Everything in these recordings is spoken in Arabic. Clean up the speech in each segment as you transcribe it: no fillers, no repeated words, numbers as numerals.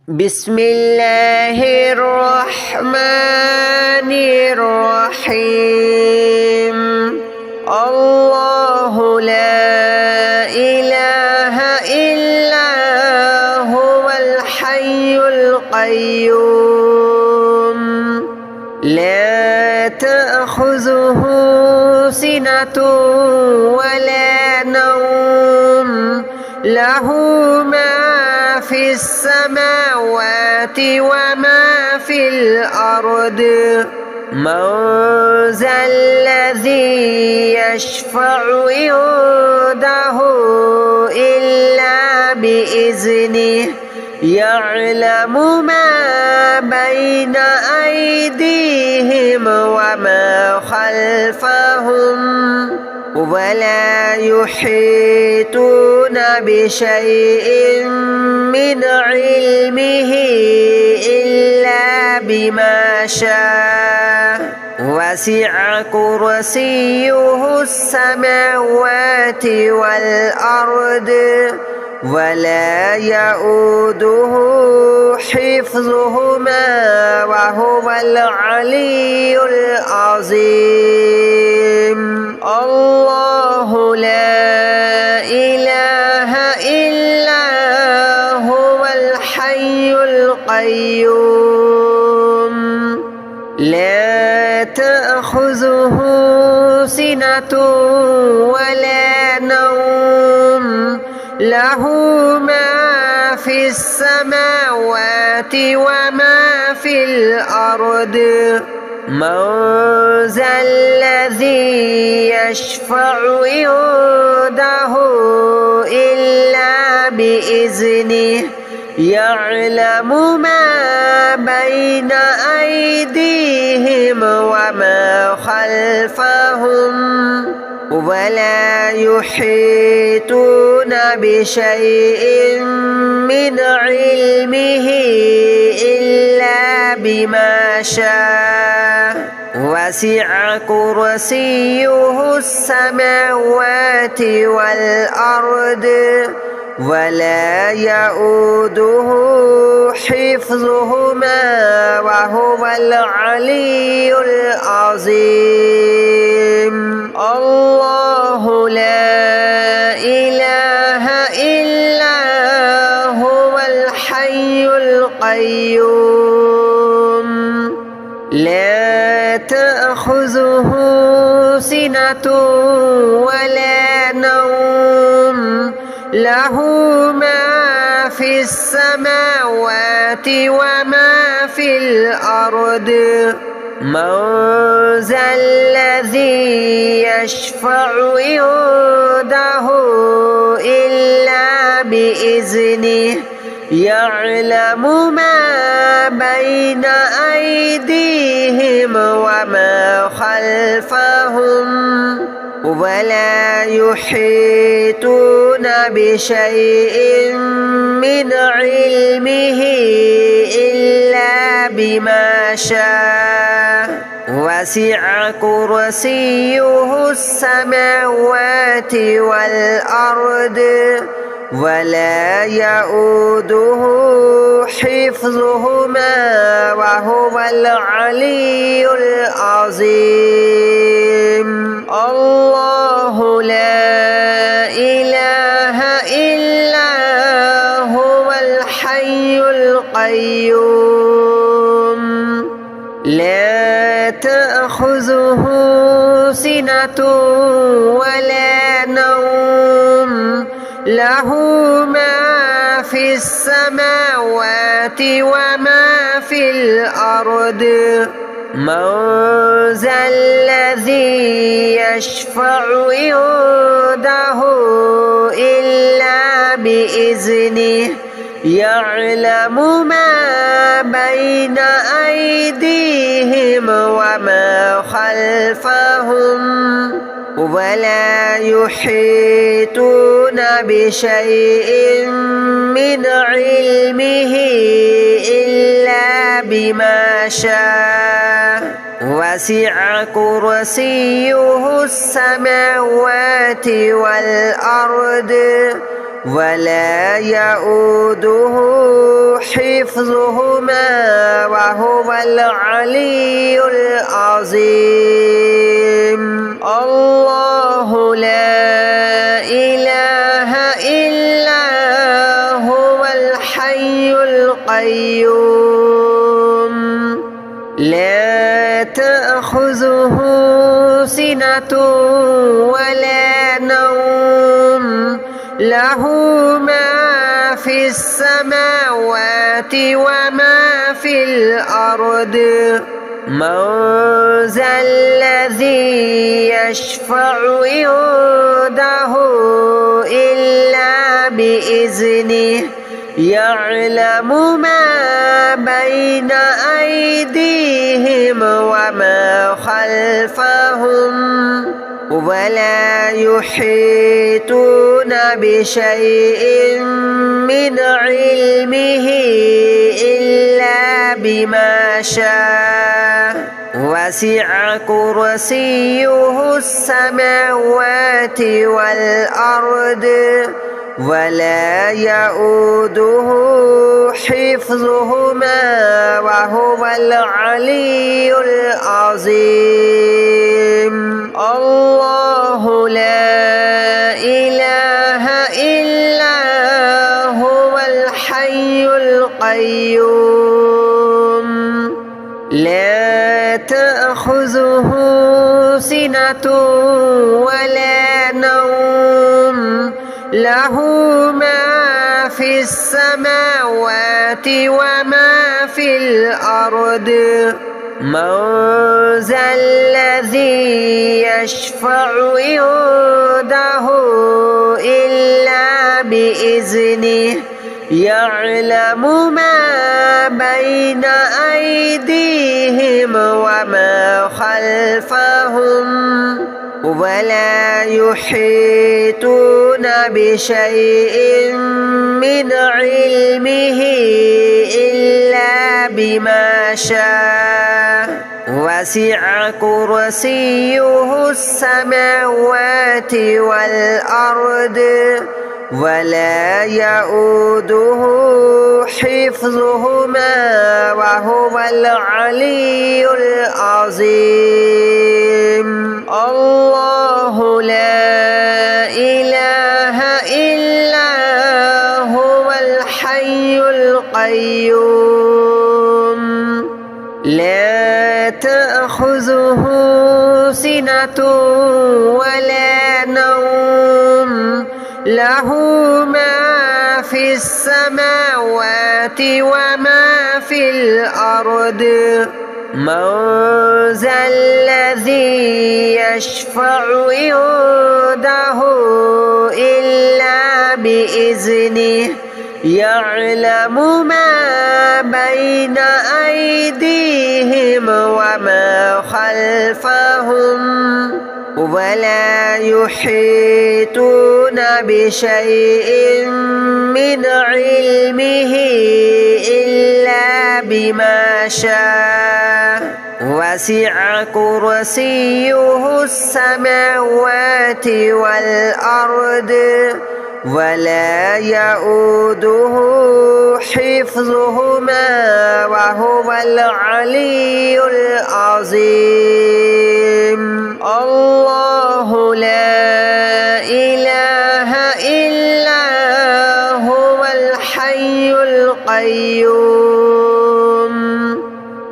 بسم الله الرحمن الرحيم. الله لا إله إلا هو الحي القيوم لا تأخذه سنة ولا نوم له ما في السماوات وما في الأرض من ذا الذي يشفع عنده إلا بإذنه يعلم ما بين أيديهم وما خلفهم ولا يحيطون بشيء من علمه إلا بما شاء وسع كرسيه السماوات والأرض ولا يؤوده حفظهما وهو العلي العظيم. الله لا إله إلا هو الحي القيوم لا تأخذه سنة ولا نوم له ما في السماوات وما في الأرض من ذا الذي يشفع عنده إلا بإذنه يعلم ما بين أيديهم وما خلفهم ولا يحيطون بشيء من علمه إلا بما شاء وسع كرسيه السماوات والأرض ولا يؤوده حفظهما وهو العلي العظيم. الله لا إله إلا هو الحي القيوم لا تأخذه سنة ولا نوم له ما في السماوات وما في الأرض من ذا الذي يشفع عنده إلا بإذنه يعلم ما بين أيديهم وما خلفهم ولا يحيطون بشيء من علمه إلا بما شاء وسع كرسيه السماوات والأرض ولا يؤوده حفظهما وهو العلي العظيم. الله لا إله إلا هو الحي القيوم لا تأخذه سنة ولا نوم له ما في السماوات وما في الأرض من ذا الذي يشفع عنده إلا بإذنه يعلم ما بين أيديهم وما خلفهم ولا يحيطون بشيء من علمه إلا بما شاء وسع كرسيه السماوات والأرض ولا يؤوده حفظهما وهو العلي العظيم. الله لا إله إلا هو الحي القيوم لا تأخذه سنة ولا نوم له ما في السماوات وما في الأرض من ذا الذي يشفع عنده إلا بإذنه يعلم ما بين أيديهم وما خلفهم ولا يحيطون بشيء من علمه إلا بما شاء وسع كرسيه السماوات والأرض ولا يؤوده حفظهما وهو العلي العظيم. الله لا إله إلا هو الحي القيوم لا تأخذه سنة ولا نوم له ما في السماوات وما في الأرض من ذا الذي يشفع عنده إلا بإذنه يعلم ما بين أيديهم وما خلفهم ولا يحيطون بشيء من علمه إلا بما شاء وسع كرسيه السماوات والأرض ولا يؤوده حفظهما وهو العلي العظيم. الله لا إله إلا هو الحي القيوم لا تأخذه سنة ولا نوم له ما في السماوات وما في الأرض من ذا الذي يشفع عنده إلا بإذنه يعلم ما بين أيديهم وما خلفهم ولا يحيطون بشيء من علمه إلا بما شاء وسع كرسيه السماوات والأرض ولا يؤوده حفظهما وهو العلي العظيم. الله لا إله إلا هو الحي القيوم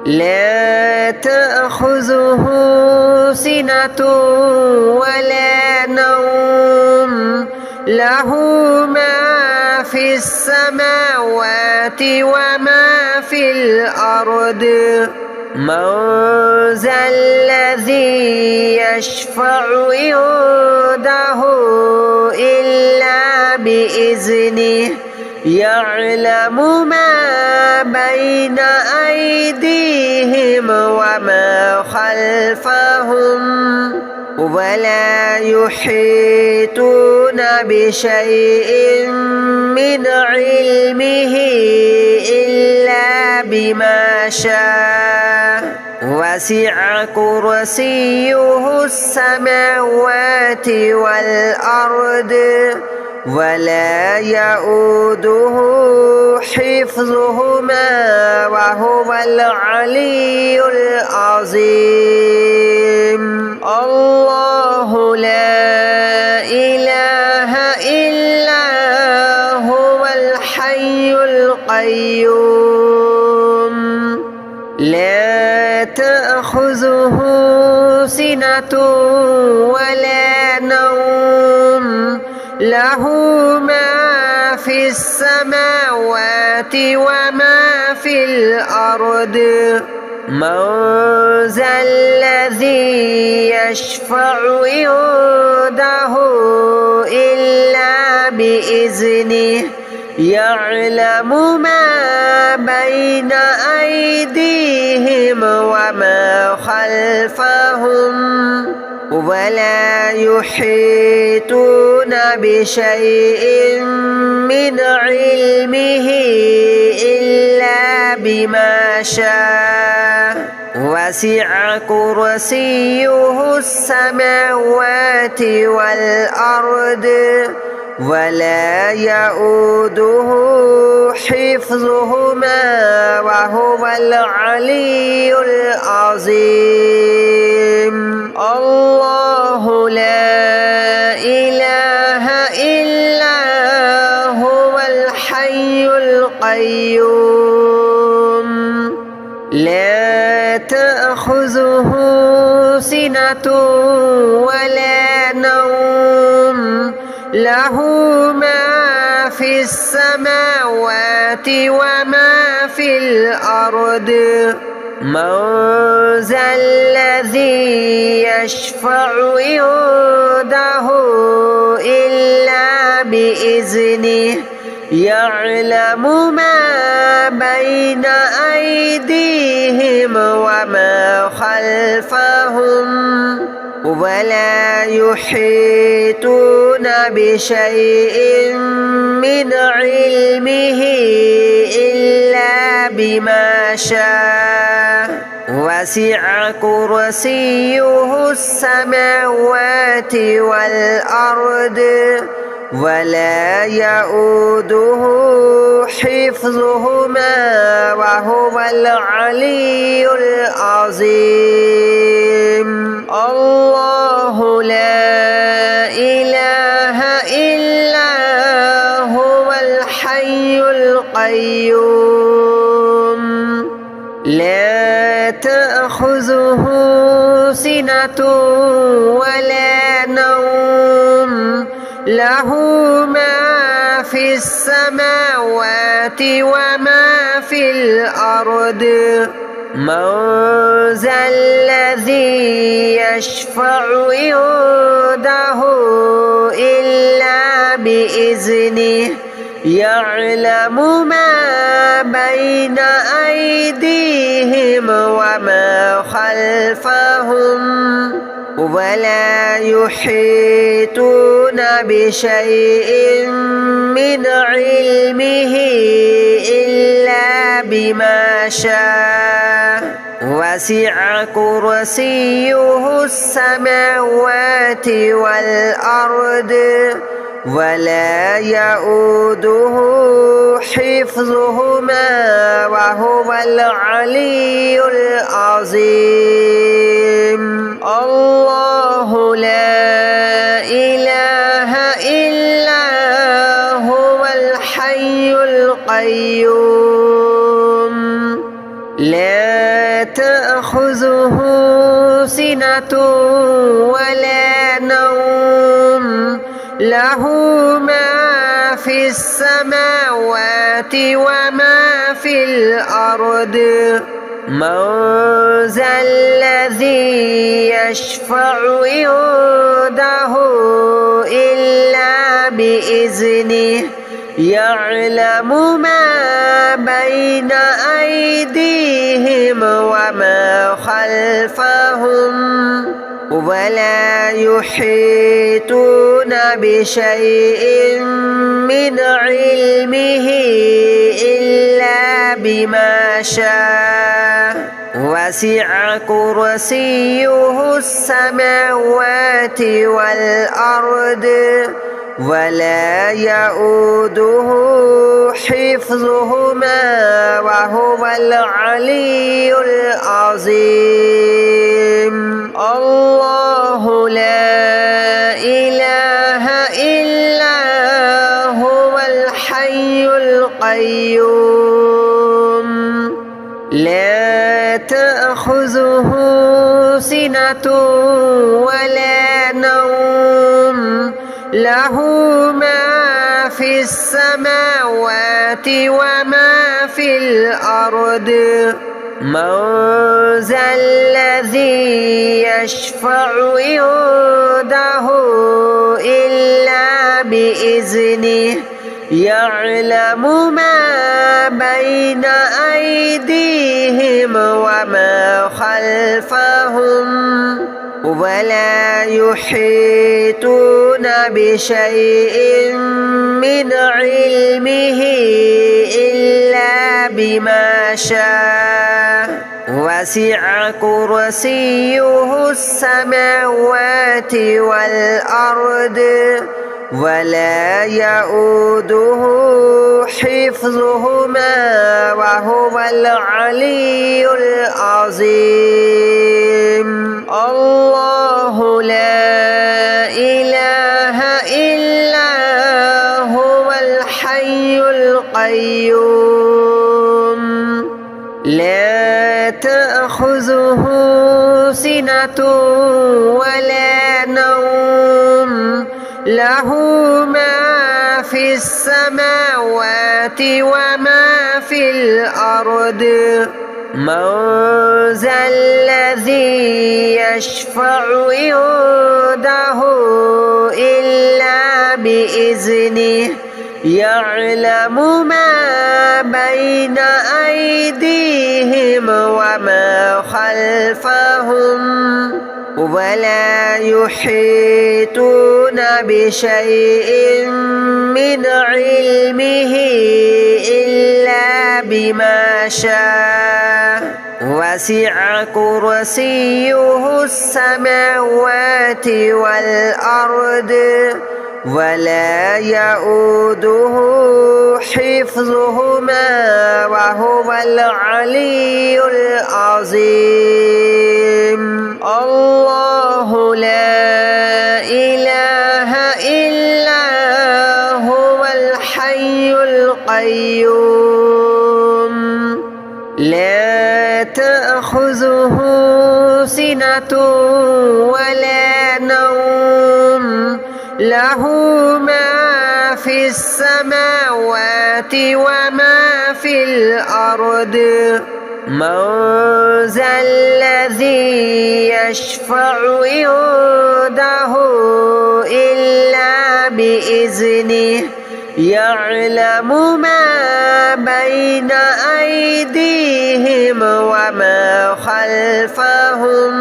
لا تأخذه سنة ولا نوم له ما في السماوات وما في الأرض من ذا الذي يشفع عنده إلا بإذنه يعلم ما بين أيديهم وما خلفهم ولا يحيطون بشيء من علمه إلا بما شاء وسع كرسيه السماوات والأرض ولا يؤوده حفظهما وهو العلي العظيم. الله لا إله إلا هو الحي القيوم لا تأخذه سنة ولا نوم له ما في السماوات وما في الأرض. من ذا الذي يشفع عنده إلا بإذنه يعلم ما بين أيديهم وما خلفهم ولا يحيطون بشيء من علمه إلا بما شاء. وسع كرسيه السماوات والأرض ولا يؤوده حفظهما وهو العلي العظيم. الله لا إله إلا هو الحي القيوم لا تأخذه سنة ولا نوم له ما في السماوات وما في الأرض. من ذا الذي يشفع عنده إلا بإذنه يعلم ما بين أيديهم وما خلفهم ولا يحيطون بشيء من علمه إلا بما شاء. وسع كرسيه السماوات والأرض ولا يؤوده حفظهما وهو العلي العظيم. الله لا إله إلا هو الحي القيوم لا تأخذه سنة ولا نوم له ما في السماوات وما في الأرض. من ذا الذي يشفع عنده إلا بإذنه يعلم ما بين أيديهم وما خلفهم ولا يحيطون بشيء من علمه إلا بما شاء. وسع كرسيه السماوات والأرض ولا يؤوده حفظهما وهو العلي العظيم. الله لا إله إلا هو الحي القيوم لا تأخذه سنة ولا نوم له ما في السماوات وما في الأرض. من ذا الذي يشفع عنده إلا بإذنه يعلم ما بين أيديهم وما خلفهم ولا يحيطون بشيء من علمه إلا بما شاء. وسع كرسيه السماوات والأرض ولا يؤوده حفظهما وهو العلي العظيم. الله لا إله إلا هو الحي القيوم لا تأخذه سنة ولا نوم له ما في السماوات وما في الأرض من ذا الذي يشفع عنده إلا بإذنه يعلم ما بين أيديهم وما خلفهم ولا يحيطون بشيء من علمه إلا بما شاء وسع كرسيه السماوات والأرض ولا يؤوده حفظهما وهو العلي العظيم. الله لا إله إلا هو الحي القيوم لا تأخذه سنة ولا نوم له ما في السماوات وما في الأرض من ذا الذي يشفع عنده إلا بإذنه يعلم ما بين أيديهم وما خلفهم ولا يحيطون بشيء من علمه إلا بما شاء وسع كرسيه السماوات والأرض ولا يؤوده حفظهما وهو العلي العظيم. الله لا إله إلا هو الحي القيوم لا تأخذه سنة ولا نوم له ما في السماوات وما في الأرض من ذا الذي يشفع عنده إلا بإذنه يعلم ما بين أيديهم وما خلفهم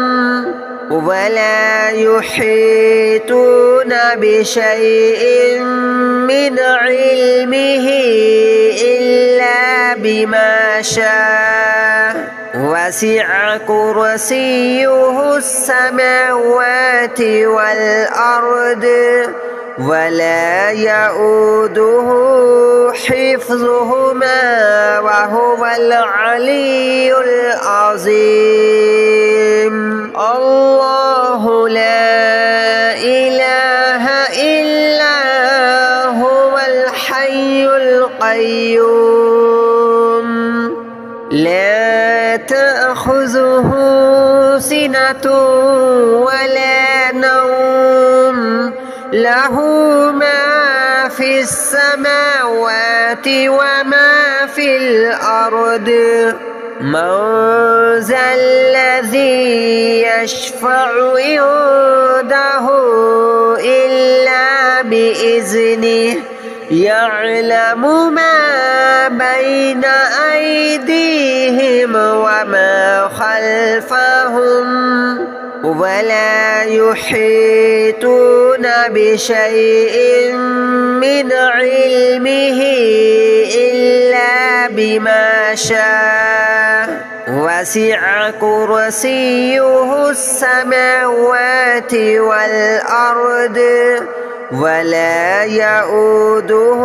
ولا يحيطون بشيء من علمه إلا بما شاء وسع كرسيه السماوات والأرض ولا يؤوده حفظهما وهو العلي العظيم. الله لا إله إلا هو الحي القيوم لا تأخذه سنة ولا نوم له ما في السماوات وما في الأرض من ذا الذي يشفع عنده إلا بإذنه يعلم ما بين أيديهم وما خلفهم ولا يحيطون بشيء من علمه إلا بما شاء وسع كرسيه السماوات والأرض ولا يؤوده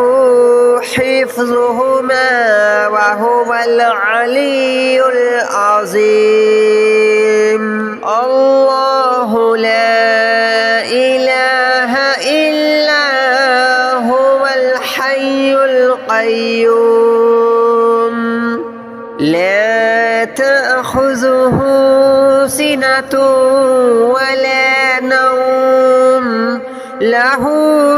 حفظهما وهو العلي العظيم. الله لا إله إلا هو الحي القيوم لا تأخذه سنة ولا نوم له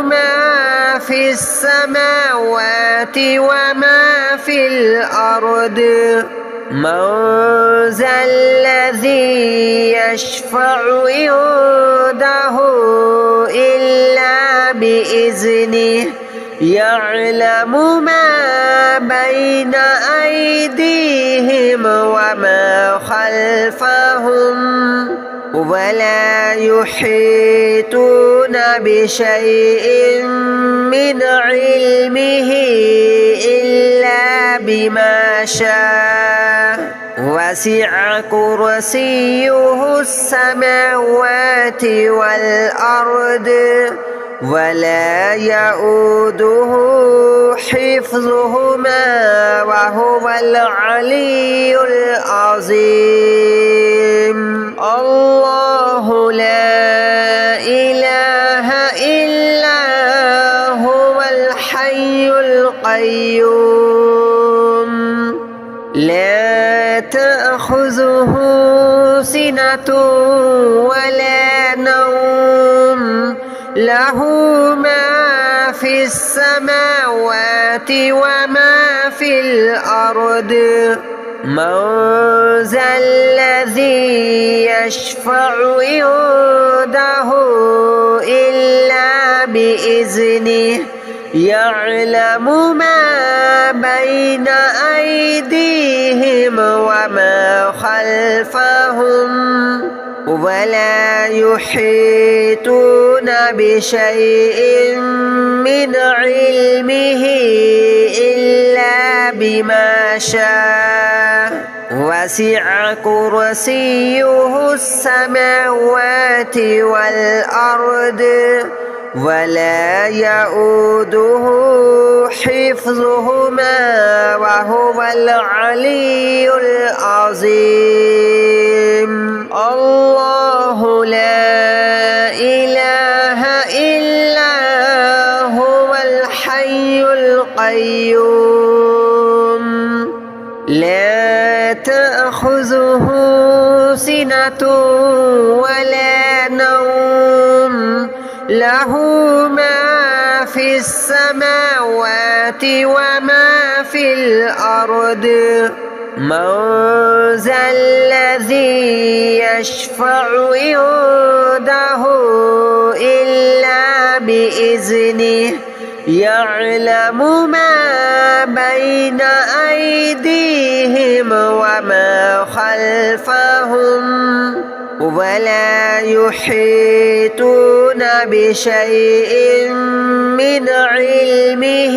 ما في السماوات وما في الأرض. من ذا الذي يشفع عنده إلا بإذنه يعلم ما بين أيديهم وما خلفهم ولا يحيطون بشيء من علمه إلا بما شاء. وسع كرسيه السماوات والأرض ولا يؤوده حفظهما وهو العلي العظيم. الله لا إله إلا هو الحي القيوم لا تأخذه سنة ولا نوم له ما في السماوات وما في الأرض. من ذا الذي يشفع عنده إلا بإذنه يعلم ما بين أيديهم وما خلفهم ولا يحيطون بشيء من علمه إلا بما شاء. وسع كرسيه السماوات والأرض ولا يؤوده حفظهما وهو العلي العظيم. الله لا إله إلا هو الحي القيوم لا تأخذه سنة ولا نوم له ما في السماوات وما في الأرض. من ذا الذي يشفع عنده إلا بإذنه يعلم ما بين أيديهم وما خلفهم ولا يحيطون بشيء من علمه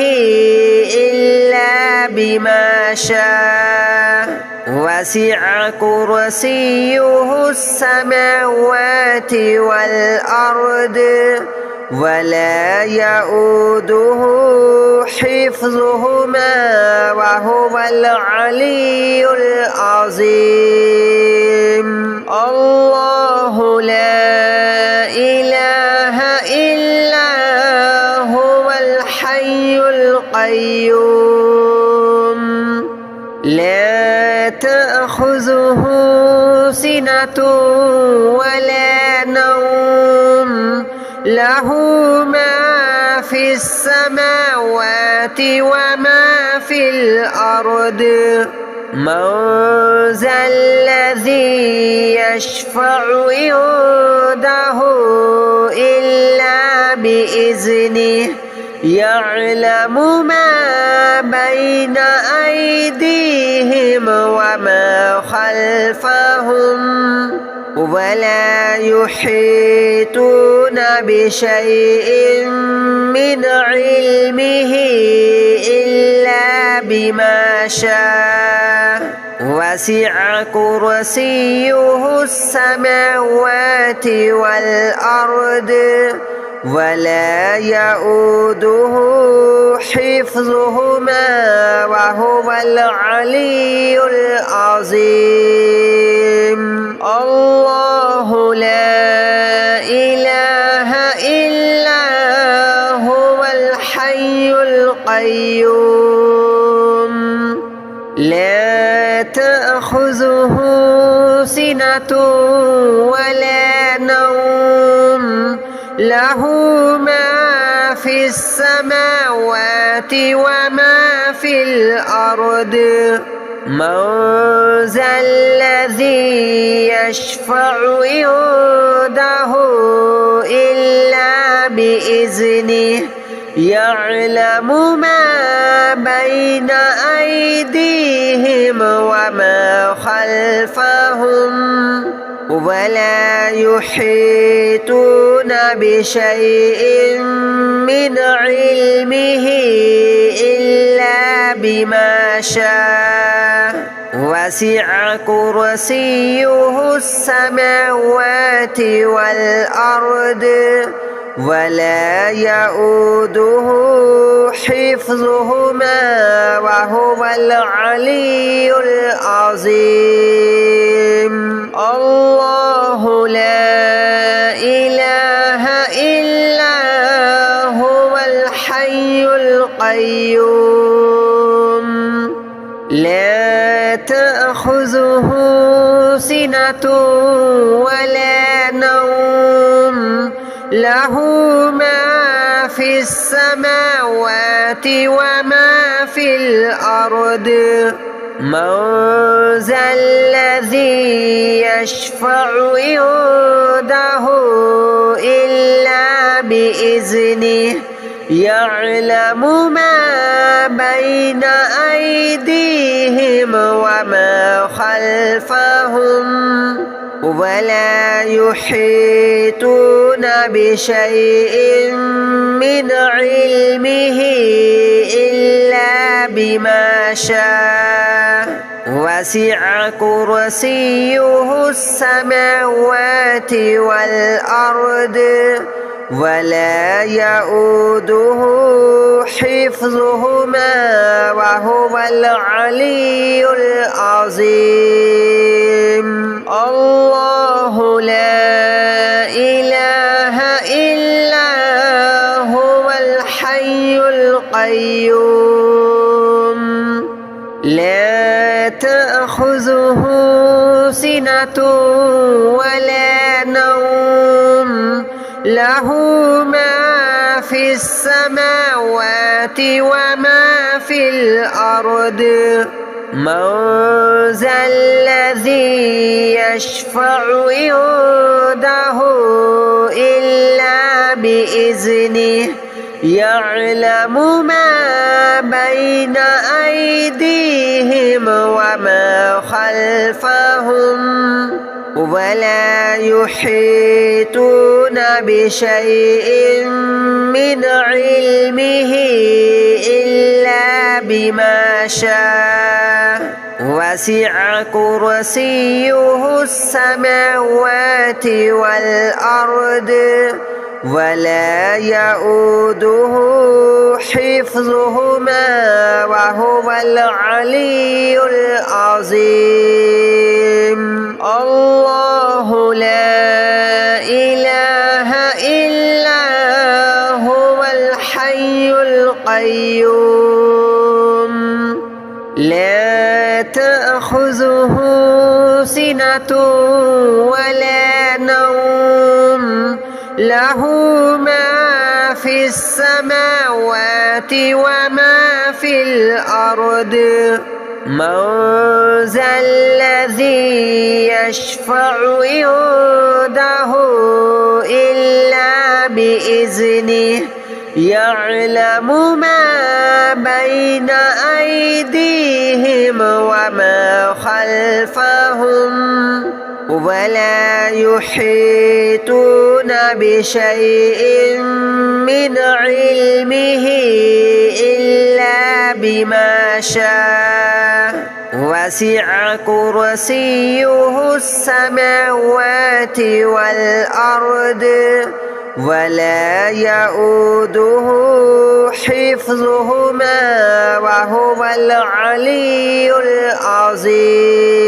إلا بما شاء. وسع كرسيه السماوات والأرض ولا يؤوده حفظهما وهو العلي العظيم. الله لا إله إلا هو الحي القيوم لا تأخذه سنة ولا نوم له ما في السماوات وما في الأرض. من ذا الذي يشفع عنده إلا بإذنه يعلم ما بين أيديهم وما خلفهم ولا يحيطون بشيء من علمه إلا بما شاء. وسع كرسيه السماوات والأرض ولا يؤوده حفظهما وهو العلي العظيم. الله لا إله إلا هو الحي القيوم لا تأخذه سنة ولا نوم له ما في السماوات وما في الأرض من ذا الذي يشفع عنده إلا بإذنه يعلم ما بين أيديهم وما خلفهم ولا يحيطون بشيء من علمه إلا بما شاء وسع كرسيه السماوات والأرض ولا يؤوده حفظهما وهو العلي العظيم. الله لا إله إلا هو الحي القيوم لا تأخذه سنة ولا نوم له ما في السماوات وما في الأرض من ذا الذي يشفع عنده إلا بإذنه يعلم ما بين أيديهم وما خلفهم ولا يحيطون بشيء من علمه إلا بما شاء وسع كرسيه السماوات والأرض ولا يؤوده حفظهما وهو العلي العظيم. الله لا إله إلا هو الحي القيوم لا تأخذه سنة ولا نوم له ما في السماوات وما في الأرض من ذا الذي يشفع عنده إلا بإذنه يعلم ما بين أيديهم وما خلفهم ولا يحيطون بشيء من علمه إلا بما شاء وسع كرسيه السماوات والأرض ولا يؤوده حفظهما وهو العلي العظيم. الله لا إله إلا هو الحي القيوم لا تأخذه سنة ولا نوم له ما في السماوات وما في الأرض من ذا الذي يشفع عنده إلا بإذنه يعلم ما بين أيديهم وما خلفهم ولا يحيطون بشيء من علمه إلا بما شاء وسع كرسيه السماوات والأرض ولا يؤوده حفظهما وهو العلي العظيم